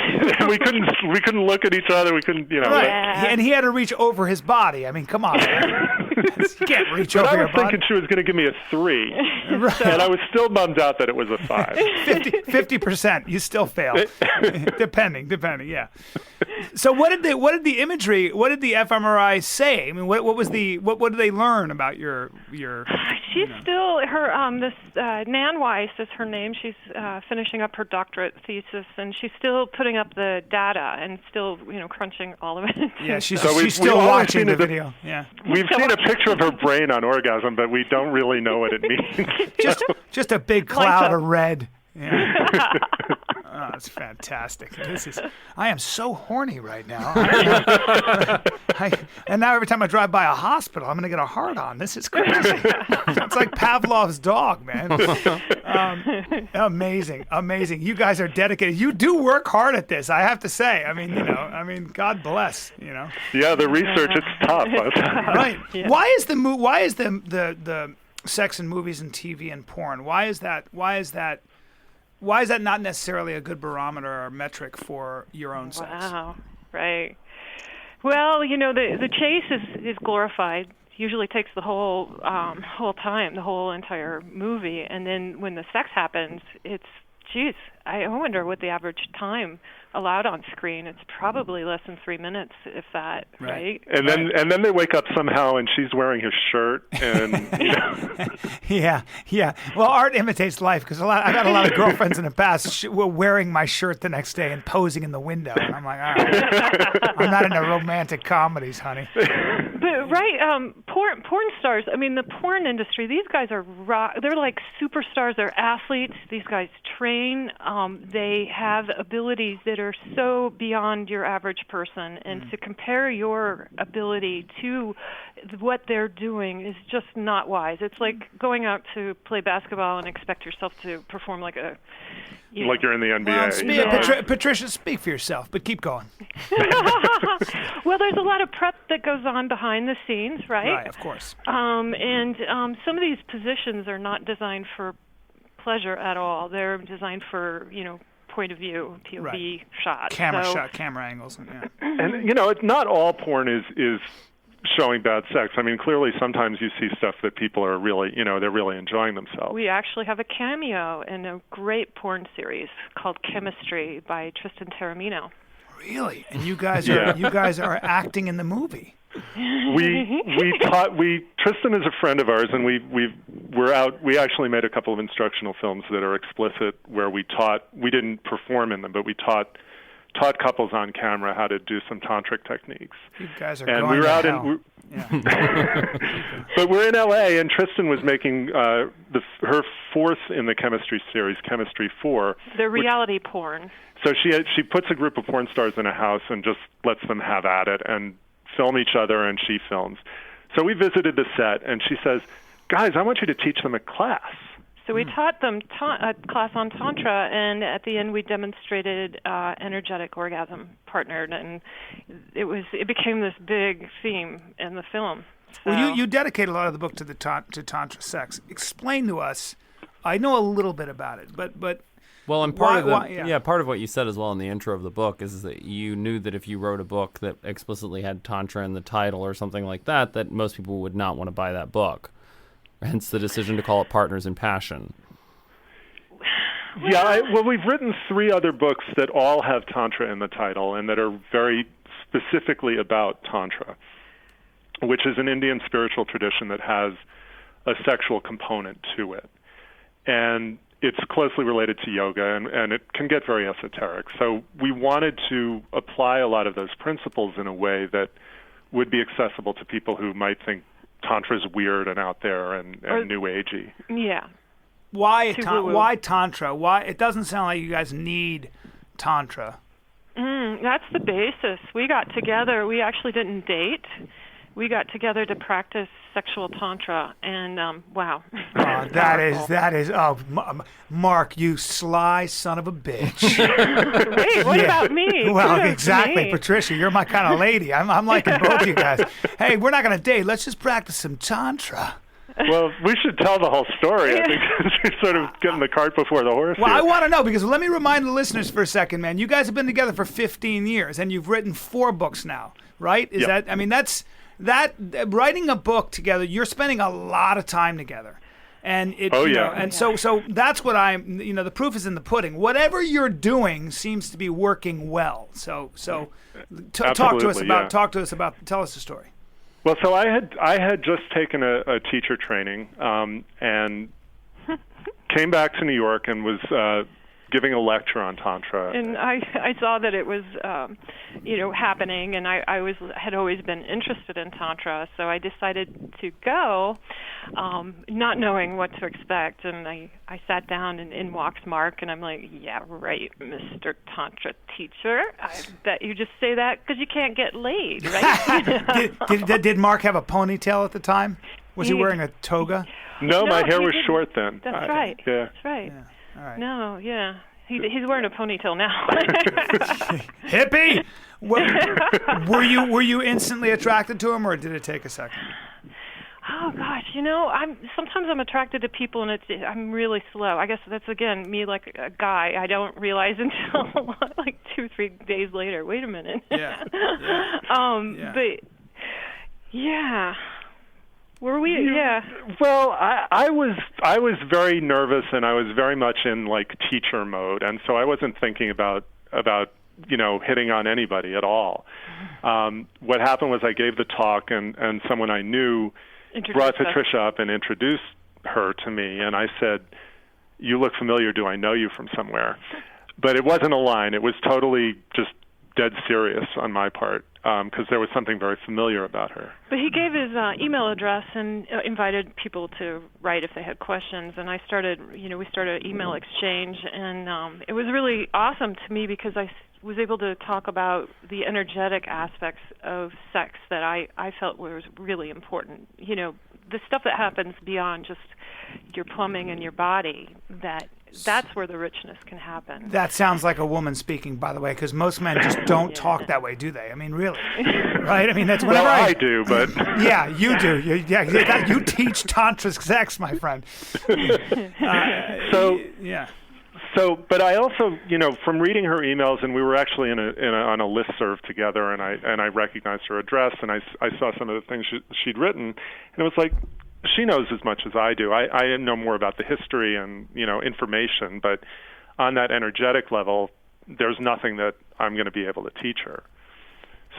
we couldn't look at each other. We couldn't, Right. Yeah. And he had to reach over his body. I mean, come on. You can't reach over your I was body. thinking she was going to give me a 3, Right. and I was still bummed out that it was a 5. 50%. You still fail. depending, yeah. So what did the imagery? What did the fMRI say? I mean, what did they learn about your? She's still this Nan Weiss is her name. She's finishing up her doctorate thesis, and she's still putting up the data and still crunching all of it. Yeah, she's we've still always watching seen the it- video. Yeah, We've seen a picture of her brain on orgasm, but we don't really know what it means. just a big cloud of red. Yeah. Oh, it's fantastic. I am so horny right now. And now every time I drive by a hospital, I'm going to get a hard on. This is crazy. It's like Pavlov's dog, man. Amazing. You guys are dedicated. You do work hard at this, I have to say. I mean, God bless, Yeah, the research, it's tough. Right. Yeah. Why is the sex in movies and TV and porn? Why is that not necessarily a good barometer or metric for your own sex? Wow. Right. Well, the chase is glorified. Usually takes the whole time, the whole entire movie, and then when the sex happens, I wonder what the average time allowed on screen. It's probably less than 3 minutes, if that. Right. And then they wake up somehow, and she's wearing his shirt, and Yeah. Well, art imitates life, because I got a lot of girlfriends in the past were wearing my shirt the next day and posing in the window, and I'm like, all right, I'm not into romantic comedies, honey. But right, porn stars. I mean, the porn industry. These guys are they're like superstars. They're athletes. These guys train. They have abilities that are so beyond your average person, and to compare your ability to what they're doing is just not wise. It's like going out to play basketball and expect yourself to perform like a. like you're in the NBA. Well, Patricia, speak for yourself, but keep going. Well, there's a lot of prep that goes on behind the scenes, right? Right, of course. And some of these positions are not designed for pleasure at all. They're designed for, point of view, POV shots. Camera angles. Yeah. And it's not all porn is showing bad sex. I mean, clearly sometimes you see stuff that people are really, they're really enjoying themselves. We actually have a cameo in a great porn series called Chemistry by Tristan Taormino. Really? And you guys are acting in the movie. Tristan is a friend of ours, and we actually made a couple of instructional films that are explicit where we didn't perform in them, but we taught couples on camera how to do some tantric techniques. You guys are and going we were to out hell. But we're in LA, and Tristan was making her 4th in the chemistry series, Chemistry 4. The reality porn. So she puts a group of porn stars in a house and just lets them have at it and film each other, and she films. So we visited the set, and she says, "Guys, I want you to teach them a class." So we taught them a class on Tantra, and at the end we demonstrated energetic orgasm partnered, and it became this big theme in the film. Well, you dedicate a lot of the book to to Tantra sex. Explain to us. I know a little bit about it, but well, and part of what you said as well in the intro of the book is that you knew that if you wrote a book that explicitly had Tantra in the title or something like that, that most people would not want to buy that book. Hence the decision to call it Partners in Passion. Yeah, we've written 3 other books that all have Tantra in the title and that are very specifically about Tantra, which is an Indian spiritual tradition that has a sexual component to it. And it's closely related to yoga, and it can get very esoteric. So we wanted to apply a lot of those principles in a way that would be accessible to people who might think Tantra is weird and out there and new agey. Yeah. Why Tantra? Why? It doesn't sound like you guys need Tantra. That's the basis. We got together. We actually didn't date. We got together to practice sexual Tantra, and wow. Oh, that is. Oh, Mark, you sly son of a bitch. Wait, what about me? Well, Kudos exactly, to me. Patricia. You're my kind of lady. I'm liking both of you guys. Hey, we're not going to date. Let's just practice some Tantra. Well, we should tell the whole story. I think we're sort of getting the cart before the horse. Well, here. I want to know, because let me remind the listeners for a second, man. You guys have been together for 15 years, and you've written 4 books now, right? Yep. Writing a book together, you're spending a lot of time together. And so that's what the proof is in the pudding. Whatever you're doing seems to be working well. So talk to us about tell us the story. Well, so I had just taken a teacher training and came back to New York and was giving a lecture on Tantra. And I saw that it was, happening, and I had always been interested in Tantra, so I decided to go, not knowing what to expect. And I sat down, and in walks Mark, and I'm like, yeah, right, Mr. Tantra teacher. I bet you just say that because you can't get laid, right? Did Mark have a ponytail at the time? Was he wearing a toga? No, my hair was didn't. short then. That's right. Yeah. That's right. Yeah. All right. No, yeah. He's wearing a ponytail now. Hippie! Were you instantly attracted to him, or did it take a second? Oh gosh, sometimes I'm attracted to people, and I'm really slow. I guess that's again me like a guy. I don't realize until like 2-3 days later. Wait a minute. Yeah. But yeah. Were we? Yeah. Well, I was very nervous, and I was very much in like teacher mode, and so I wasn't thinking about hitting on anybody at all. What happened was I gave the talk, and someone I knew brought Patricia up and introduced her to me, and I said, "You look familiar. Do I know you from somewhere?" But it wasn't a line. It was totally just dead serious on my part, because there was something very familiar about her. But he gave his email address and invited people to write if they had questions, and we started an email exchange, and it was really awesome to me because I was able to talk about the energetic aspects of sex that I felt was really important. The stuff that happens beyond just your plumbing and your body, that's where the richness can happen. That sounds like a woman speaking, by the way, because most men just don't talk that way, do they? I mean, really, right? I mean, that's whenever I do, but yeah, you do. You teach tantra sex, my friend. But I also, from reading her emails, and we were actually on a listserv together, and I recognized her address, and I saw some of the things she'd written, and it was like, she knows as much as I do. I know more about the history and information, but on that energetic level, there's nothing that I'm going to be able to teach her.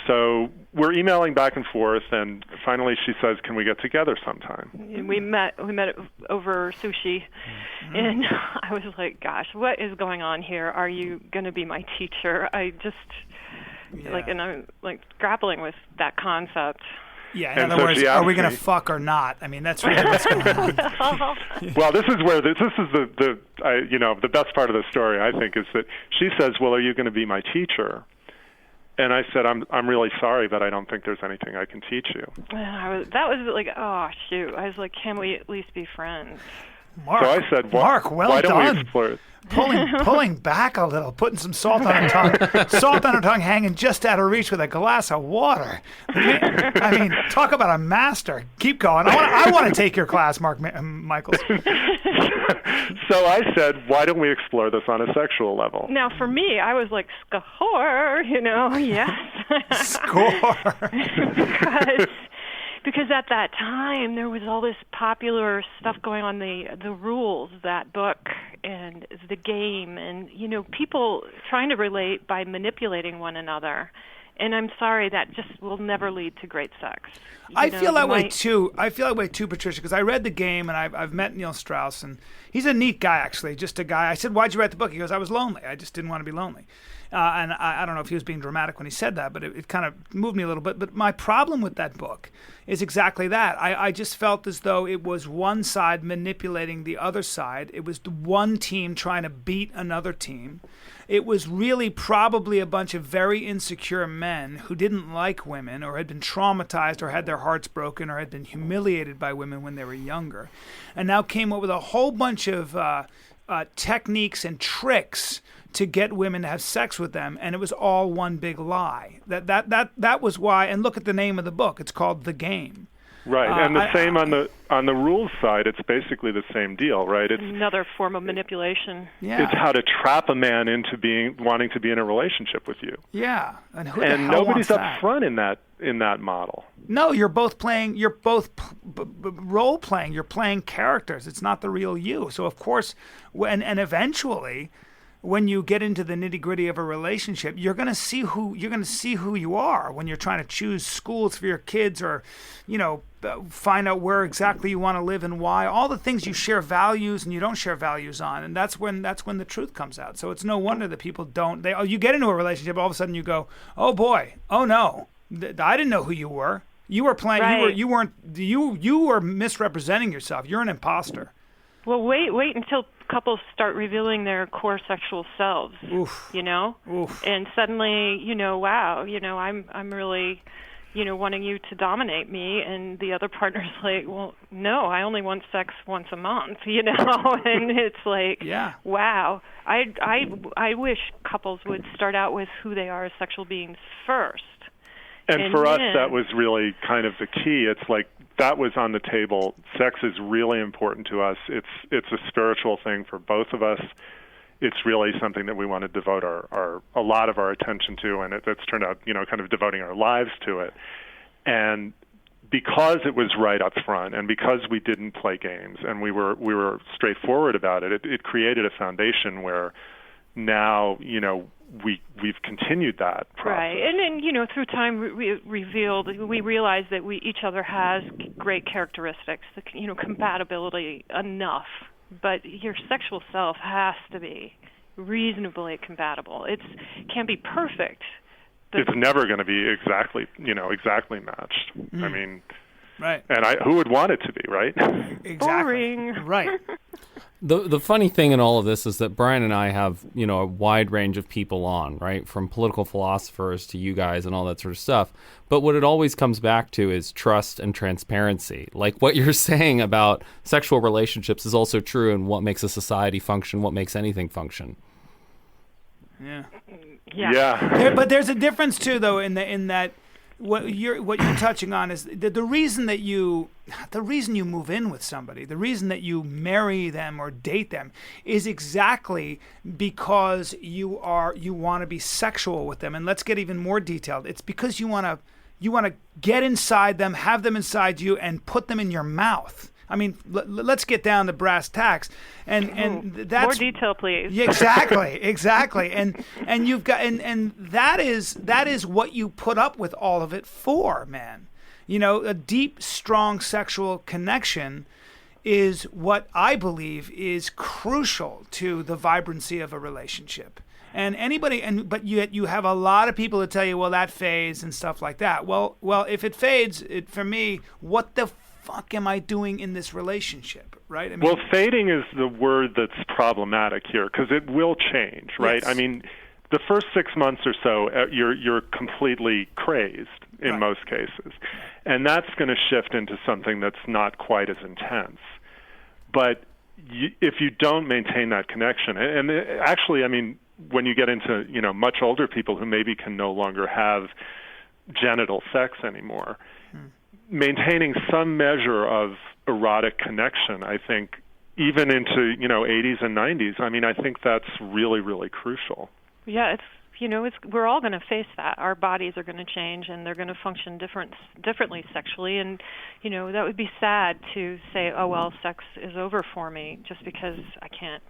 So we're emailing back and forth, and finally she says, "Can we get together sometime?" And we met over sushi, and I was like, "Gosh, what is going on here? Are you going to be my teacher?" I just and I'm like grappling with that concept. Yeah, in other words, are we going to fuck or not? I mean, that's really what's going on. Well, this is where this is the best part of the story, I think, is that she says, "Well, are you going to be my teacher?" And I said, I'm really sorry, but I don't think there's anything I can teach you. That was like, oh, shoot. I was like, can we at least be friends? Mark, so I said, Mark, well why don't done. we explore it? Pulling back a little, putting some salt on her tongue, salt on her tongue, hanging just out of reach with a glass of water. I mean, talk about a master. Keep going. I want to take your class, Mark Michaels. So I said, why don't we explore this on a sexual level? Now, for me, I was like, score, yes. Score. Because at that time there was all this popular stuff going on, the rules, that book, and the game, and people trying to relate by manipulating one another. And I'm sorry, that just will never lead to great sex. I feel that way too. Patricia, because I read the game and I've met Neil Strauss, and he's a neat guy, actually. Just a guy. I said, "Why'd you write the book?" He goes, "I was lonely. I just didn't want to be lonely." And I don't know if he was being dramatic when he said that, but it kind of moved me a little bit. But my problem with that book is exactly that. I just felt as though it was one side manipulating the other side. It was one team trying to beat another team. It was really probably a bunch of very insecure men who didn't like women, or had been traumatized, or had their hearts broken, or had been humiliated by women when they were younger, and now came up with a whole bunch of techniques and tricks to get women to have sex with them, and it was all one big lie. That was why. And look at the name of the book; it's called The Game. Right, and the same on the rules side. It's basically the same deal, right? It's another form of manipulation. Yeah. It's how to trap a man into wanting to be in a relationship with you. Yeah, and nobody's up front in that model. No, you're both playing. You're both role playing. You're playing characters. It's not the real you. So of course, and eventually, when you get into the nitty-gritty of a relationship, you're going to see who you are when you're trying to choose schools for your kids, or find out where exactly you want to live and why. All the things you share values and you don't share values on, and that's when the truth comes out. So it's no wonder that people don't. You get into a relationship, all of a sudden you go, oh boy, oh no, I didn't know who you were. You were playing. Right. You were misrepresenting yourself. You're an imposter. Well, wait until couples start revealing their core sexual selves. Oof. Oof. And suddenly, wow, I'm really, wanting you to dominate me, and the other partner's like, well, no, I only want sex once a month, and it's like, yeah. Wow. I wish couples would start out with who they are as sexual beings first. And for us, that was really kind of the key. It's like that was on the table. Sex is really important to us. It's a spiritual thing for both of us. It's really something that we want to devote a lot of our attention to, and it's turned out, kind of devoting our lives to it. And because it was right up front, and because we didn't play games, and we were straightforward about it, it created a foundation where now, we've continued that process. Right, and then through time we realized that each other has great characteristics, compatibility enough, but your sexual self has to be reasonably compatible. It can't be perfect. It's never going to be exactly matched. I mean, right. And who would want it to be, right? Exactly. Boring. Right. The funny thing in all of this is that Brian and I have, a wide range of people on, right? From political philosophers to you guys and all that sort of stuff. But what it always comes back to is trust and transparency. Like what you're saying about sexual relationships is also true in what makes a society function, what makes anything function. Yeah. Yeah. But there's a difference too, though, in that what you're touching on is the reason you move in with somebody, the reason that you marry them or date them, is exactly because you want to be sexual with them. And let's get even more detailed. It's because you want to get inside them, have them inside you, and put them in your mouth. I mean, let's get down to brass tacks, and that's more detail, please. Yeah, exactly, and you've got and that is what you put up with all of it for, man. A deep, strong sexual connection is what I believe is crucial to the vibrancy of a relationship. But yet you have a lot of people that tell you, well, that fades and stuff like that. Well, if it fades, for me, what the fuck am I doing in this relationship, right? I mean, well, fading is the word that's problematic here because it will change, right? Yes. I mean, the first 6 months or so, you're completely crazed in most cases, and that's going to shift into something that's not quite as intense. But if you don't maintain that connection, and actually, I mean, when you get into much older people who maybe can no longer have genital sex anymore, maintaining some measure of erotic connection, I think, even into 80s and 90s, I mean, I think that's really, really crucial. Yeah, we're all going to face that. Our bodies are going to change, and they're going to function differently sexually. And that would be sad to say, oh well, sex is over for me just because I can't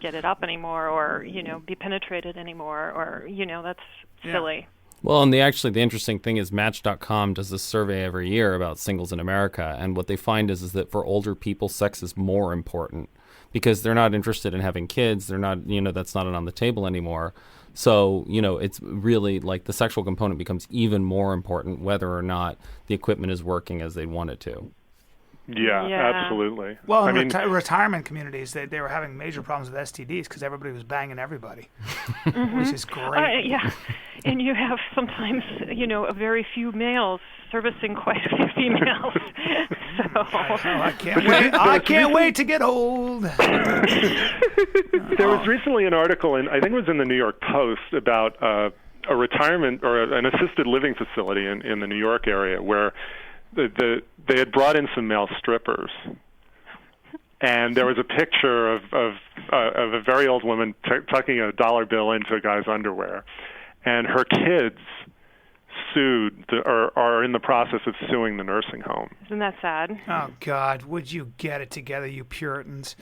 get it up anymore, or be penetrated anymore, or that's silly. Yeah. Well, and the interesting thing is Match.com does this survey every year about singles in America, and what they find is that for older people, sex is more important because they're not interested in having kids. They're not, that's not on the table anymore. So, it's really like the sexual component becomes even more important whether or not the equipment is working as they want it to. Yeah, absolutely. Well, in retirement communities, they were having major problems with STDs because everybody was banging everybody, which is great. Yeah, and you have sometimes, a very few males servicing quite a few females. So I can't wait. I can't wait to get old. There was recently an article, I think it was in the New York Post, about a retirement or an assisted living facility in the New York area where they had brought in some male strippers, and there was a picture of a very old woman tucking a dollar bill into a guy's underwear, and her kids are in the process of suing the nursing home. Isn't that sad? Oh God, would you get it together, you Puritans?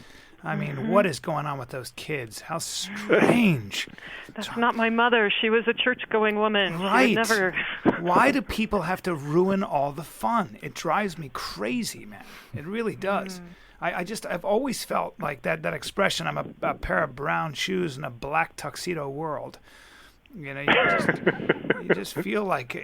I mean, what is going on with those kids? How strange. That's not my mother. She was a church-going woman. Right. Never... Why do people have to ruin all the fun? It drives me crazy, man. It really does. I've always felt like that expression, I'm a pair of brown shoes in a black tuxedo world. You just feel like,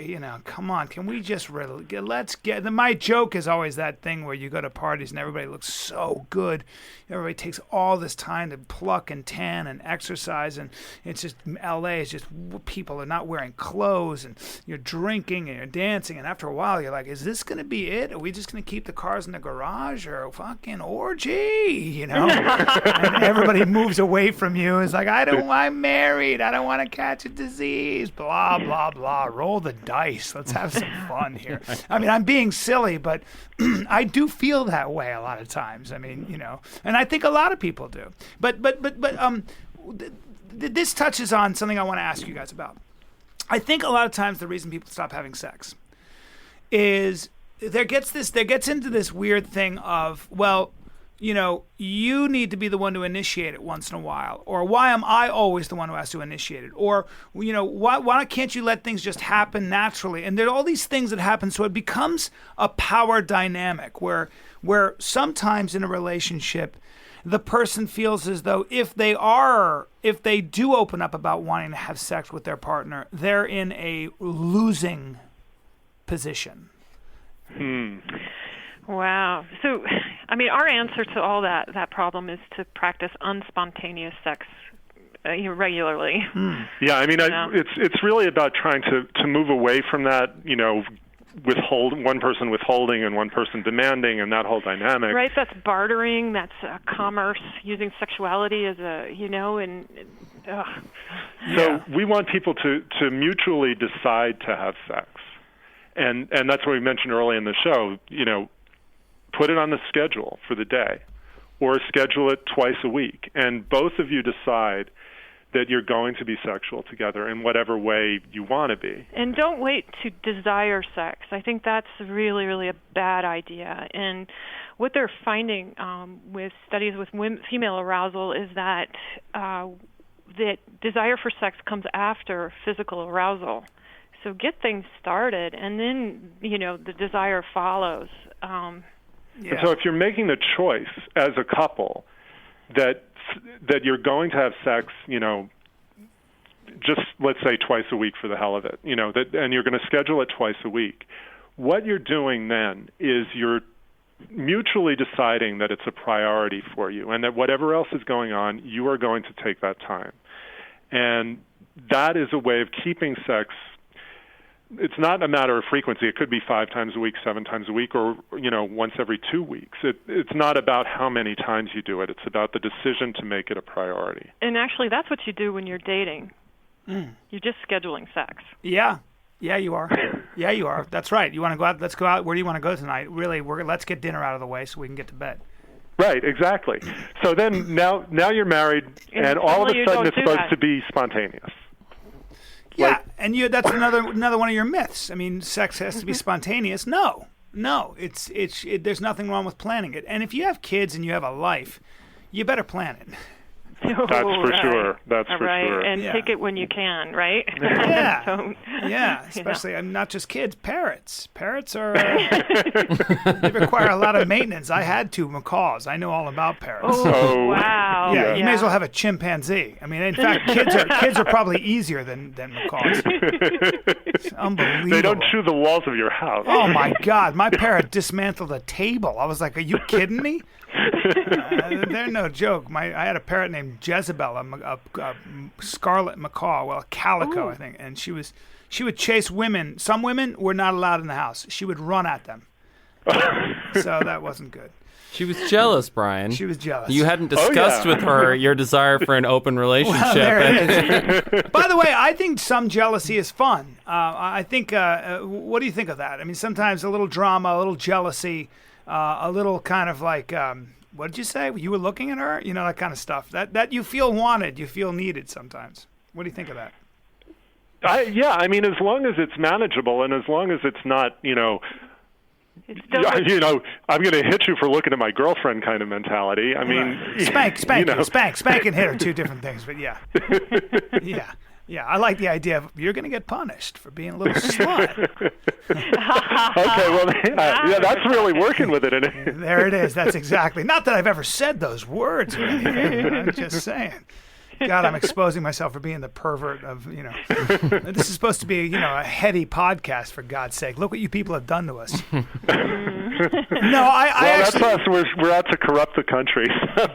come on, can we just let's get. My joke is always that thing where you go to parties and everybody looks so good. Everybody takes all this time to pluck and tan and exercise, and it's just LA is just people are not wearing clothes, and you're drinking and you're dancing, and after a while you're like, is this going to be it? Are we just going to keep the cars in the garage or a fucking orgy? And everybody moves away from you. It's like, I'm married. I don't want to catch a disease, blah, blah, blah. Roll the dice. Let's have some fun here. I mean, I'm being silly, but I do feel that way a lot of times. I mean, and I think a lot of people do. But this touches on something I want to ask you guys about. I think a lot of times the reason people stop having sex is there gets into this weird thing of, well, you need to be the one to initiate it once in a while. Or why am I always the one who has to initiate it? Or, why can't you let things just happen naturally? And there are all these things that happen, so it becomes a power dynamic where sometimes in a relationship, the person feels as though if they do open up about wanting to have sex with their partner, they're in a losing position. Wow. So, I mean, our answer to all that problem is to practice unspontaneous sex regularly. Yeah, I mean, it's really about trying to move away from that, one person withholding and one person demanding, and that whole dynamic. Right, that's bartering, that's commerce, using sexuality as So we want people to mutually decide to have sex. And that's what we mentioned early in the show, put it on the schedule for the day or schedule it twice a week. And both of you decide that you're going to be sexual together in whatever way you want to be. And don't wait to desire sex. I think that's really, really a bad idea. And what they're finding with studies with female arousal is that that desire for sex comes after physical arousal. So get things started, and then, the desire follows. And so if you're making the choice as a couple that you're going to have sex, just let's say twice a week for the hell of it, and you're going to schedule it twice a week, what you're doing then is you're mutually deciding that it's a priority for you and that whatever else is going on, you are going to take that time. And that is a way of keeping sex it's not a matter of frequency. It could be 5 times a week, 7 times a week, or once every 2 weeks. It's not about how many times you do it. It's about the decision to make it a priority. And actually, that's what you do when you're dating. You're just scheduling sex. Yeah, you are. Yeah, you are. That's right. You want to go out? Let's go out. Where do you want to go tonight? Really, let's get dinner out of the way so we can get to bed. Right, exactly. So then now you're married, and all of a sudden it's supposed to be spontaneous. Yeah, and that's another one of your myths. I mean, sex has to be spontaneous. No, it's there's nothing wrong with planning it. And if you have kids and you have a life, you better plan it. That's for sure. That's for sure. And take it when you can, right? Yeah. Especially not just kids, parrots. Parrots are they require a lot of maintenance. I had 2 macaws. I know all about parrots. Oh, wow. Yeah, you may as well have a chimpanzee. I mean, in fact, kids are probably easier than macaws. It's unbelievable. They don't chew the walls of your house. Oh my God, my parrot dismantled a table. I was like, "Are you kidding me?" They're no joke. I had a parrot named Jezebel, a scarlet macaw, a calico, I think, and she would chase women. Some women were not allowed in the house. She would run at them. So that wasn't good. She was jealous, Brian. She was jealous. You hadn't discussed with her your desire for an open relationship. Well, there it is. By the way, I think some jealousy is fun. I think, what do you think of that? I mean, sometimes a little drama, a little jealousy, a little kind of like, what did you say? You were looking at her? You know, that kind of stuff. That you feel wanted, you feel needed sometimes. What do you think of that? I mean, as long as it's manageable and as long as it's not, I'm going to hit you for looking at my girlfriend kind of mentality. I mean, spank and hit are 2 different things, but yeah. Yeah, I like the idea of you're going to get punished for being a little slut. Okay, well, that's really working with it. There it is. That's exactly. Not that I've ever said those words or anything. I'm just saying. God, I'm exposing myself for being the pervert of, This is supposed to be, a heady podcast, for God's sake. Look what you people have done to us. That's us. We're out to corrupt the country.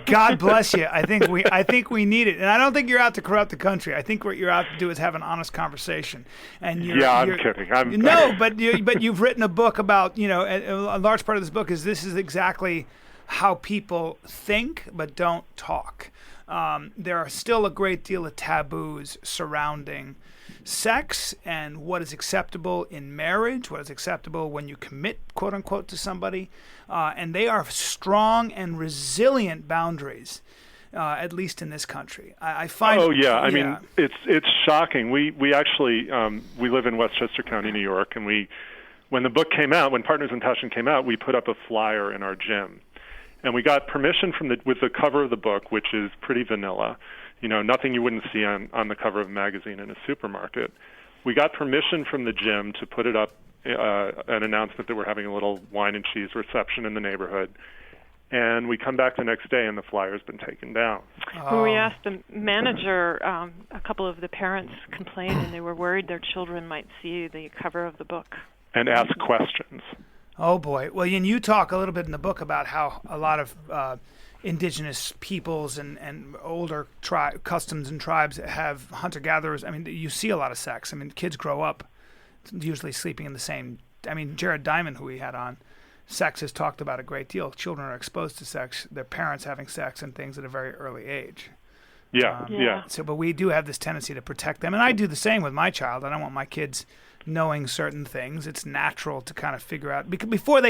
God bless you. I think we need it, and I don't think you're out to corrupt the country. I think what you're out to do is have an honest conversation. And I'm kidding. But you've written a book about, a large part of this book is exactly how people think but don't talk. There are still a great deal of taboos surrounding sex and what is acceptable in marriage, what is acceptable when you commit, quote unquote, to somebody. And they are strong and resilient boundaries, at least in this country. I find. Oh yeah, I mean it's shocking. We actually we live in Westchester County, New York, and when the book came out, when Partners in Passion came out, we put up a flyer in our gym. And we got permission with the cover of the book, which is pretty vanilla, nothing you wouldn't see on the cover of a magazine in a supermarket. We got permission from the gym to put it up, an announcement that we're having a little wine and cheese reception in the neighborhood. And we come back the next day, and the flyer's been taken down. When we asked the manager, a couple of the parents complained, and they were worried their children might see the cover of the book. And ask questions. Oh, boy. Well, and you talk a little bit in the book about how a lot of indigenous peoples and older customs and tribes have hunter-gatherers. I mean, you see a lot of sex. I mean, kids grow up usually sleeping in the same. I mean, Jared Diamond, who we had on, sex is talked about a great deal. Children are exposed to sex, their parents having sex and things at a very early age. Yeah. So, but we do have this tendency to protect them. And I do the same with my child. I don't want my kids knowing certain things. It's natural to kind of figure out, because before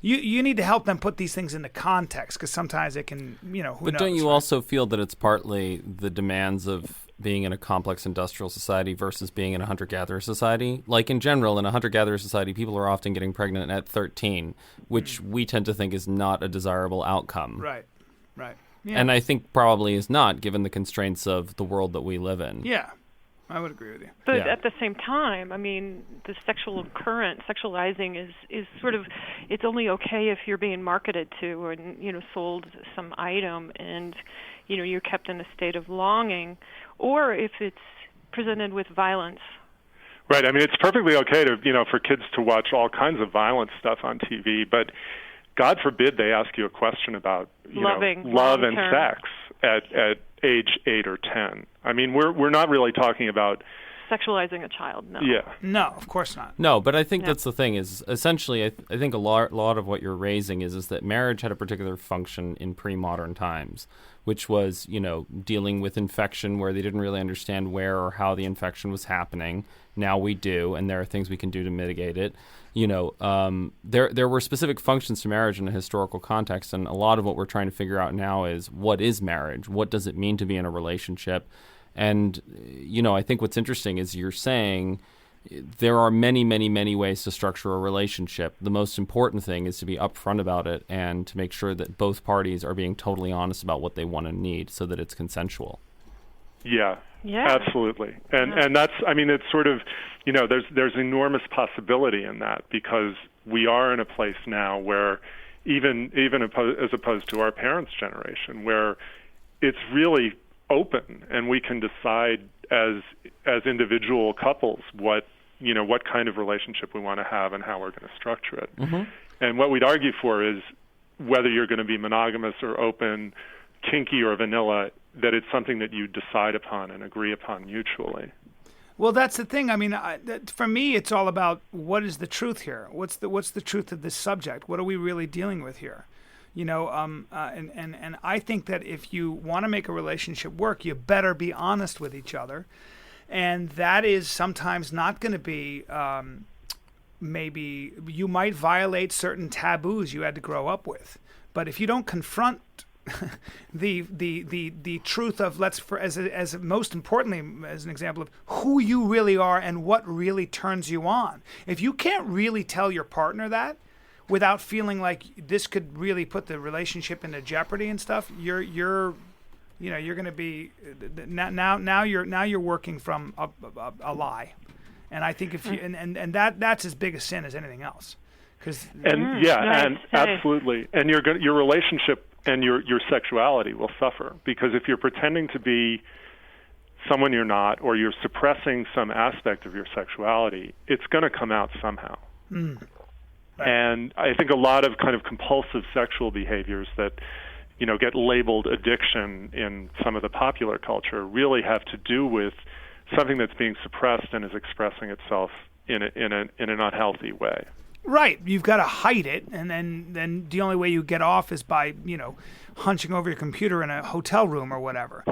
you need to help them put these things into context, because sometimes it can, who knows. But don't you also feel that it's partly the demands of being in a complex industrial society versus being in a hunter-gatherer society? Like in general, in a hunter-gatherer society, people are often getting pregnant at 13, which we tend to think is not a desirable outcome. Right. Yeah. And I think probably is not, given the constraints of the world that we live in. Yeah. I would agree with you. But at the same time, I mean, the sexualizing is sort of, it's only okay if you're being marketed to and, sold some item and, you're kept in a state of longing, or if it's presented with violence. Right. I mean, it's perfectly okay to, for kids to watch all kinds of violent stuff on TV, but God forbid they ask you a question about, love and sex at age 8 or 10. I mean, we're not really talking about, sexualizing a child. No. Yeah. No, of course not. No, but I think that's the thing is essentially I think a lot of what you're raising is that marriage had a particular function in pre-modern times, which was, dealing with infection where they didn't really understand where or how the infection was happening. Now we do, and there are things we can do to mitigate it. There were specific functions to marriage in a historical context, and a lot of what we're trying to figure out now is what is marriage? What does it mean to be in a relationship? And, I think what's interesting is you're saying there are many, many, many ways to structure a relationship. The most important thing is to be upfront about it and to make sure that both parties are being totally honest about what they want and need so that it's consensual. Yeah. Absolutely. And that's, it's sort of, there's enormous possibility in that because we are in a place now where even as opposed to our parents' generation, where it's really open and we can decide as individual couples what kind of relationship we want to have and how we're going to structure it. Mm-hmm. And what we'd argue for is whether you're going to be monogamous or open, kinky or vanilla, that it's something that you decide upon and agree upon mutually. Well, that's the thing. For me, it's all about what is the truth here. What's the truth of this subject? What are we really dealing with here? And I think that if you want to make a relationship work, you better be honest with each other, and that is sometimes not going to be. Maybe you might violate certain taboos you had to grow up with, but if you don't confront the truth of as most importantly as an example of who you really are and what really turns you on. If you can't really tell your partner that without feeling like this could really put the relationship into jeopardy and stuff, you're going to be now you're working from a lie. And I think if you and that's as big a sin as anything else. Absolutely. And your relationship and your sexuality will suffer because if you're pretending to be someone you're not or you're suppressing some aspect of your sexuality, it's going to come out somehow. Right. And I think a lot of kind of compulsive sexual behaviors that get labeled addiction in some of the popular culture really have to do with something that's being suppressed and is expressing itself in an unhealthy way. Right, you've got to hide it, and then the only way you get off is by hunching over your computer in a hotel room or whatever.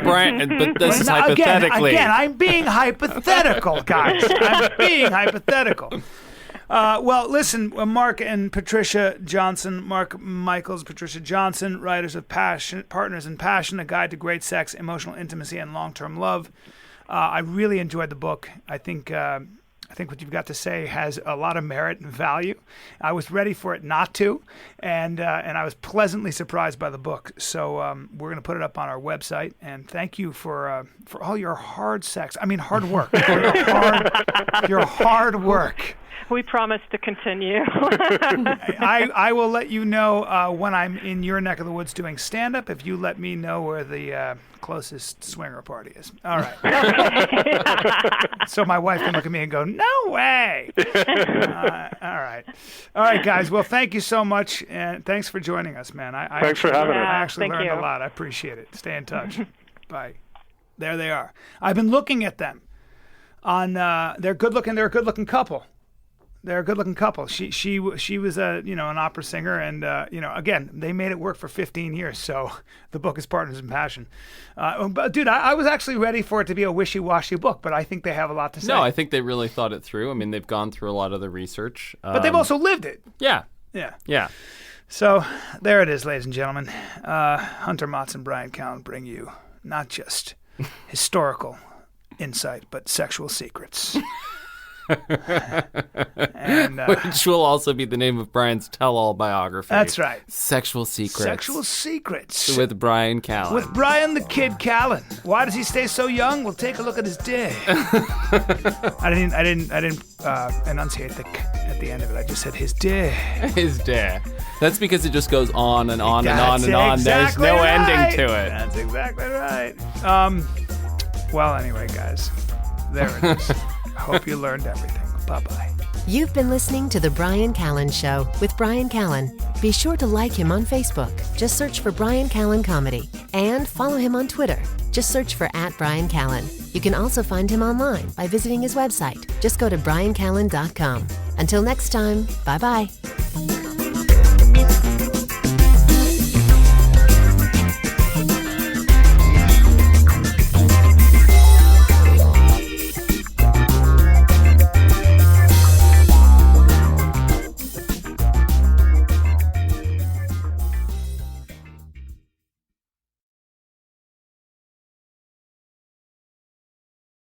Brian, but this is hypothetically. Again, I'm being hypothetical, guys. I'm being hypothetical. Well, listen, Mark and Patricia Johnson, Mark Michaels, Patricia Johnson, writers of Passion, Partners in Passion, A Guide to Great Sex, Emotional Intimacy, and Long-Term Love. I really enjoyed the book. I think what you've got to say has a lot of merit and value. I was ready for it not to, and I was pleasantly surprised by the book. So we're going to put it up on our website. And thank you for all your hard work. your hard work. We promise to continue. I will let you know when I'm in your neck of the woods doing stand-up if you let me know where the closest swinger party is. All right. So my wife can look at me and go, no way. All right, guys. Well, thank you so much, and thanks for joining us, man. Thanks for having us. I actually learned a lot. I appreciate it. Stay in touch. Bye. There they are. I've been looking at them. They're good looking. They're a good looking couple. They're a good-looking couple. She was an opera singer, and again, they made it work for 15 years. So the book is Partners in Passion. But dude, I was actually ready for it to be a wishy-washy book, but I think they have a lot to say. No, I think they really thought it through. I mean, they've gone through a lot of the research, but they've also lived it. Yeah. So there it is, ladies and gentlemen. Hunter Motz and Brian Callen bring you not just historical insight, but sexual secrets. And, which will also be the name of Brian's tell-all biography. That's right. Sexual Secrets. Sexual Secrets. With Brian Callen. With Brian the Kid Callen. Why does he stay so young? We'll take a look at his dick. I didn't enunciate the at the end of it. I just said his dick. His dick. That's because it just goes on and on and on and on. There's no ending to it. That's exactly right. Well, anyway, guys, there it is. Hope you learned everything. Bye-bye. You've been listening to The Brian Callen Show with Brian Callen. Be sure to like him on Facebook. Just search for Brian Callen Comedy. And follow him on Twitter Just search for @BrianCallen. You can also find him online by visiting his website. Just go to briancallen.com. Until next time, bye-bye.